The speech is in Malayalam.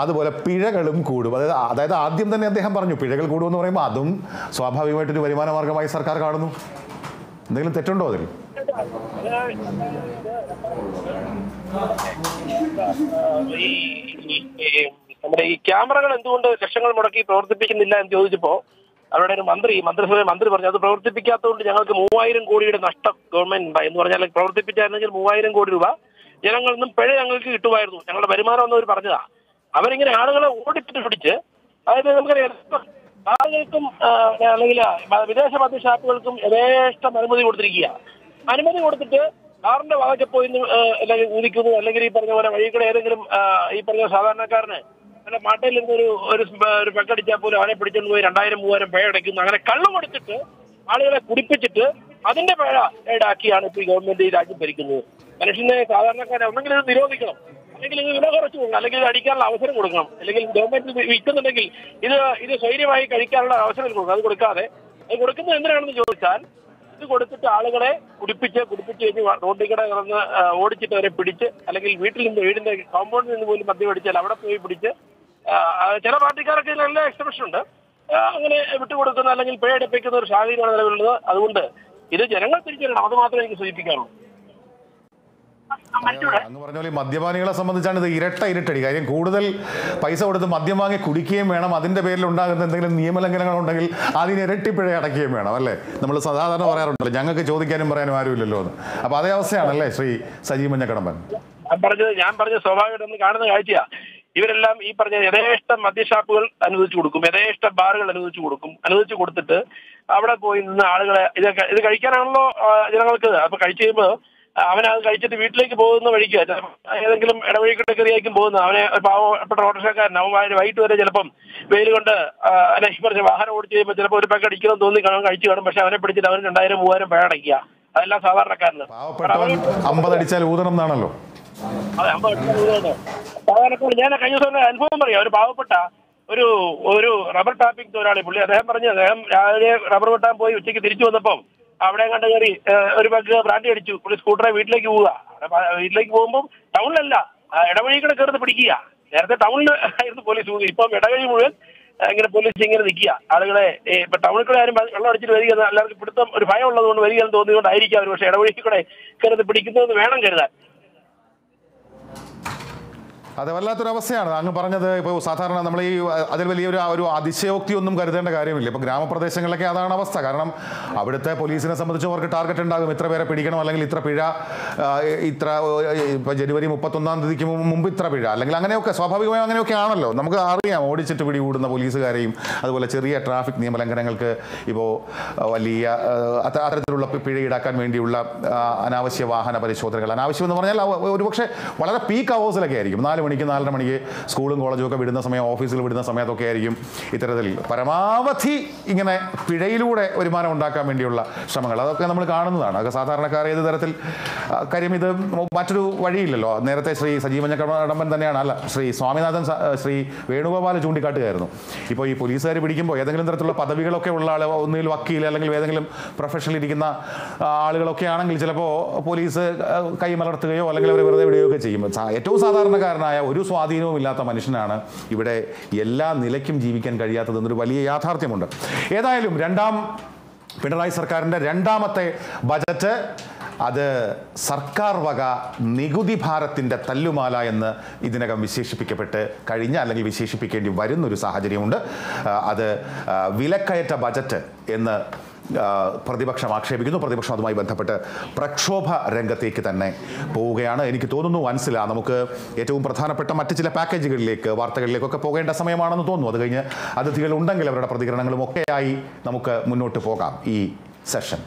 അതുപോലെ പിഴകളും കൂടും. അതായത് ആദ്യം തന്നെ അദ്ദേഹം പറഞ്ഞു പിഴകൾ കൂടുമെന്ന് പറയുമ്പോൾ അതും സ്വാഭാവികമായിട്ടൊരു വരുമാന മാർഗമായി സർക്കാർ കാണുന്നു. എന്തെങ്കിലും തെറ്റുണ്ടോ അതിൽ? നമ്മുടെ ഈ ക്യാമറകൾ എന്തുകൊണ്ട് ലക്ഷങ്ങൾ മുടക്കി പ്രവർത്തിപ്പിക്കുന്നില്ല എന്ന് ചോദിച്ചപ്പോ അവിടെ ഒരു മന്ത്രിസഭ മന്ത്രി പറഞ്ഞു അത് പ്രവർത്തിപ്പിക്കാത്തതുകൊണ്ട് ഞങ്ങൾക്ക് 3000 കോടിയുടെ നഷ്ടം ഗവൺമെന്റ് ഉണ്ടായി എന്ന് പറഞ്ഞാൽ പ്രവർത്തിപ്പിച്ചായിരുന്നെങ്കിൽ 3000 കോടി രൂപ ജനങ്ങളിൽ നിന്നും പിഴ ഞങ്ങൾക്ക് കിട്ടുമായിരുന്നു, ഞങ്ങളുടെ വരുമാനം എന്നവർ പറഞ്ഞതാ. അവരിങ്ങനെ ആളുകളെ ഓടിച്ചിട്ട് പിടിച്ച്, അതായത് നമുക്കറിയാം ആളുകൾക്കും അല്ലെങ്കിൽ വിദേശ മദ്യഷാപ്പുകൾക്കും യഥേഷ്ടം അനുമതി കൊടുത്തിരിക്കുക. അനുമതി കൊടുത്തിട്ട് കാറിന്റെ വാതൊക്കെ പോയി അല്ലെങ്കിൽ ഊതിക്കുന്നു, അല്ലെങ്കിൽ ഈ പറഞ്ഞ പോലെ വഴികൂടെ ഏതെങ്കിലും ഈ പറഞ്ഞ സാധാരണക്കാരന് അല്ല മാട്ടയിൽ നിന്ന് ഒരു പെക്കടിച്ചാൽ പോലും അവനെ പിടിച്ചുകൊണ്ട് പോയി 2000-3000 പിഴ അടയ്ക്കുന്നു. അങ്ങനെ കള്ളം കൊടുത്തിട്ട് ആളുകളെ കുടിപ്പിച്ചിട്ട് അതിന്റെ പിഴ ഈടാക്കിയാണ് ഇപ്പോൾ ഈ ഗവൺമെന്റ് ഈ രാജ്യം ഭരിക്കുന്നത്. മനുഷ്യനെ സാധാരണക്കാരെ ഒന്നെങ്കിൽ ഇത് നിരോധിക്കണം, അല്ലെങ്കിൽ ഇത് വില കുറച്ച് കൊടുക്കണം, അല്ലെങ്കിൽ ഇത് അടിക്കാനുള്ള അവസരം കൊടുക്കണം, അല്ലെങ്കിൽ ഗവൺമെന്റ് വിൽക്കുന്നുണ്ടെങ്കിൽ ഇത് സ്വൈര്യമായി കഴിക്കാനുള്ള അവസരം കൊടുക്കണം. അത് കൊടുക്കാതെ അത് കൊടുക്കുന്നത് എന്തിനാണെന്ന് ചോദിച്ചാൽ ഇത് കൊടുത്തിട്ട് ആളുകളെ കുടിപ്പിച്ച് കഴിഞ്ഞ് റോഡിൽ കൂടെ കിടന്ന് ഓടിച്ചിട്ട് അവരെ പിടിച്ച്, അല്ലെങ്കിൽ വീടിന്റെ കോമ്പൗണ്ടിൽ നിന്ന് പോലും മദ്യം അടിച്ചാൽ അവിടെ പോയി പിടിച്ച്, ചില പാർട്ടിക്കാരൊക്കെ നല്ല എക്സ്പ്രഷൻ ഉണ്ട്, അങ്ങനെ വിട്ടുകൊടുക്കുന്ന അല്ലെങ്കിൽ പിഴയടപ്പിക്കുന്ന ഒരു സാഹചര്യമാണ് നിലവിലുള്ളത്. അതുകൊണ്ട് ഇത് ജനങ്ങൾ തിരിച്ചറിയണം, അത് മാത്രമേ എനിക്ക് സൂചിപ്പിക്കാറുള്ളൂ. അങ്ങ് പറഞ്ഞ പോലെ മദ്യപാനികളെ സംബന്ധിച്ചാണ് ഇത് ഇരട്ടടി. കാര്യം കൂടുതൽ പൈസ കൊടുത്ത് മദ്യം വാങ്ങി കുടിക്കുകയും വേണം, അതിന്റെ പേരിൽ ഉണ്ടാകുന്ന എന്തെങ്കിലും നിയമലംഘനങ്ങൾ ഉണ്ടെങ്കിൽ അതിന് ഇരട്ടി പിഴ അടയ്ക്കുകയും വേണം, അല്ലേ? നമ്മൾ സാധാരണ പറയാറുണ്ടല്ലോ ഞങ്ങൾക്ക് ചോദിക്കാനും പറയാനും ആരുമില്ലല്ലോ എന്ന്. അപ്പൊ അതേ അവസ്ഥയാണല്ലേ ശ്രീ സജീവ് മഞ്ഞക്കടമ്പൻ? ഞാൻ പറഞ്ഞ സ്വാഭാവികമായിട്ട് കാണുന്ന കാഴ്ചയാ. ഇവരെല്ലാം ഈ പറഞ്ഞ യഥേഷ്ടം മദ്യഷാപ്പുകൾ അനുവദിച്ചു കൊടുക്കും, യഥേഷ്ടം ബാറുകൾ അനുവദിച്ചു കൊടുത്തിട്ട് അവിടെ പോയി നിന്ന് ആളുകളെ ഇത് കഴിക്കാനാണല്ലോ ജനങ്ങൾക്ക്. അപ്പൊ കഴിച്ചു കഴിയുമ്പോൾ അവനത് കഴിച്ചിട്ട് വീട്ടിലേക്ക് പോകുന്ന വഴിക്ക് ഏതെങ്കിലും ഇടവഴിക്കൂടെ കയറിയായിരിക്കും പോകുന്നത്. അവനെ പാവപ്പെട്ട ഓട്ടോറിക്ഷക്കാരൻ അവൻ വൈകിട്ട് വരെ ചിലപ്പം വെയിൽ കൊണ്ട് ഈ പറഞ്ഞ വാഹനം ഓടിച്ച് കഴിയുമ്പോൾ ചിലപ്പോൾ ഒരു പാക്ക് അടിക്കണം തോന്നി കാണാൻ കഴിച്ചു കാണും. പക്ഷെ അവനെ പിടിച്ചിട്ട് അവന് 2000-3000 പിഴ അടയ്ക്കുക. അതെല്ലാം സാധാരണക്കാരന്. അടിച്ചാൽ ഊതണം എന്നാണല്ലോ. അതെ, 50 അടിച്ചാൽ ഊതണം. സാധാരണക്കാരൻ. ഞാൻ കഴിഞ്ഞ ദിവസം അനുഭവം പറയാം. ഒരു പാവപ്പെട്ട ഒരു റബ്ബർ ടാപ്പിംഗ് തൊഴിലാളി പുള്ളി അദ്ദേഹം രാവിലെ റബ്ബർ വെട്ടാൻ പോയി ഉച്ചയ്ക്ക് തിരിച്ചു വന്നപ്പം അവിടെ കണ്ട് കയറി ഒരു ബഗ് ബ്രാൻഡി അടിച്ചു. പുള്ളി സ്കൂട്ടറെ വീട്ടിലേക്ക് പോവുക. വീട്ടിലേക്ക് പോകുമ്പോൾ ടൗണിലല്ല, ഇടവഴി കൂടെ കയറി പിടിക്കുക. നേരത്തെ ടൗണിൽ ആയിരുന്നു പോലീസ്, ഇപ്പം ഇടവഴി മുഴുവൻ ഇങ്ങനെ പോലീസ് ഇങ്ങനെ നിൽക്കുക. ആളുകളെ ഇപ്പൊ ടൗണിൽ കൂടെ ആരും വെള്ളം അടിച്ചിട്ട് വരിക, എല്ലാവർക്കും പിടുത്തം ഒരു ഭയം ഉള്ളതുകൊണ്ട് വരികയെന്ന് തോന്നിയതുകൊണ്ടായിരിക്കും അവർ പക്ഷേ ഇടവഴി കൂടെ കയറി പിടിക്കുന്നതെന്ന് വേണം കരുതാൻ. അത് വല്ലാത്തൊരവസ്ഥയാണ് അങ്ങ് പറഞ്ഞത്. ഇപ്പോൾ സാധാരണ നമ്മൾ ഈ അതിൽ വലിയൊരു അതിശയോക്തി ഒന്നും കരുതേണ്ട കാര്യമില്ല. ഇപ്പോൾ ഗ്രാമപ്രദേശങ്ങളിലൊക്കെ അതാണ് അവസ്ഥ. കാരണം അവിടുത്തെ പോലീസിനെ സംബന്ധിച്ച് അവർക്ക് ടാർഗറ്റ് ഉണ്ടാകും, ഇത്ര പേരെ പിടിക്കണം, അല്ലെങ്കിൽ ഇത്ര പിഴ, ഇപ്പോൾ ജനുവരി 31-ാം തീയതിക്ക് മുമ്പ് ഇത്ര പിഴ, അല്ലെങ്കിൽ അങ്ങനെയൊക്കെ സ്വാഭാവികമായും അങ്ങനെയൊക്കെ ആണല്ലോ. നമുക്ക് അറിയാം ഓടിച്ചിട്ട് പിടികൂടുന്ന പോലീസുകാരെയും അതുപോലെ ചെറിയ ട്രാഫിക് നിയമലംഘനങ്ങൾക്ക് ഇപ്പോൾ വലിയ അത്തരത്തിലുള്ള പിഴ ഈടാക്കാൻ വേണ്ടിയുള്ള അനാവശ്യ വാഹന പരിശോധനകൾ. അനാവശ്യം എന്ന് പറഞ്ഞാൽ ഒരുപക്ഷെ വളരെ പീക്ക് അവേഴ്സിലൊക്കെ ആയിരിക്കും, 4 മണിക്ക് 4:30 മണിക്ക് സ്കൂളും കോളേജും ഒക്കെ വിടുന്ന സമയം, ഓഫീസിൽ വിടുന്ന സമയത്തൊക്കെ ആയിരിക്കും ഇത്തരത്തിൽ പരമാവധി ഇങ്ങനെ പിഴയിലൂടെ വരുമാനം ഉണ്ടാക്കാൻ വേണ്ടിയുള്ള ശ്രമങ്ങൾ. അതൊക്കെ നമ്മൾ കാണുന്നതാണ്. അതൊക്കെ സാധാരണക്കാർ ഏത് തരത്തിൽ കാര്യം ഇത് മറ്റൊരു വഴിയില്ലല്ലോ. നേരത്തെ ശ്രീ സജീവ് മഞ്ഞക്കടമ്പൻ തന്നെയാണ്, അല്ല ശ്രീ സ്വാമിനാഥൻ, ശ്രീ വേണുഗോപാൽ ചൂണ്ടിക്കാട്ടുകയായിരുന്നു. ഇപ്പോൾ ഈ പോലീസുകാർ പിടിക്കുമ്പോൾ ഏതെങ്കിലും തരത്തിലുള്ള പദവികളൊക്കെ ഉള്ള ആൾ, ഒന്നുകിൽ വക്കീൽ അല്ലെങ്കിൽ ഏതെങ്കിലും പ്രൊഫഷനിൽ ഇരിക്കുന്ന ആളുകളൊക്കെ ആണെങ്കിൽ ചിലപ്പോൾ പോലീസ് കൈമലർത്തുകയോ അല്ലെങ്കിൽ അവരെ വെറുതെ വിടുകയൊക്കെ ചെയ്യും. ഏറ്റവും സാധാരണക്കാരനായ ഒരു സ്വാധീനവും ഇല്ലാത്ത മനുഷ്യനാണ് ഇവിടെ എല്ലാ നിലയ്ക്കും ജീവിക്കാൻ കഴിയാത്തതെന്നൊരു വലിയ യാഥാർത്ഥ്യമുണ്ട്. ഏതായാലും പിണറായി സർക്കാരിൻ്റെ രണ്ടാമത്തെ ബജറ്റ് അത് സർക്കാർ വക നികുതി ഭാരത്തിൻ്റെ തല്ലുമാല എന്ന് ഇതിനകം വിശേഷിപ്പിക്കപ്പെട്ട് കഴിഞ്ഞ അല്ലെങ്കിൽ വിശേഷിപ്പിക്കേണ്ടി വരുന്നൊരു സാഹചര്യമുണ്ട്. അത് വിലക്കയറ്റ ബജറ്റ് എന്ന് പ്രതിപക്ഷം ആക്ഷേപിക്കുന്നു. പ്രതിപക്ഷം അതുമായി ബന്ധപ്പെട്ട് പ്രക്ഷോഭ രംഗത്തേക്ക് തന്നെ പോവുകയാണ്. എനിക്ക് തോന്നുന്നു നമുക്ക് ഏറ്റവും പ്രധാനപ്പെട്ട മറ്റ് ചില പാക്കേജുകളിലേക്ക്, വാർത്തകളിലേക്കൊക്കെ പോകേണ്ട സമയമാണെന്ന് തോന്നുന്നു. അത് കഴിഞ്ഞ് അതിഥികൾ ഉണ്ടെങ്കിൽ അവരുടെ പ്രതികരണങ്ങളും ഒക്കെയായി നമുക്ക് മുന്നോട്ട് പോകാം ഈ സെഷൻ.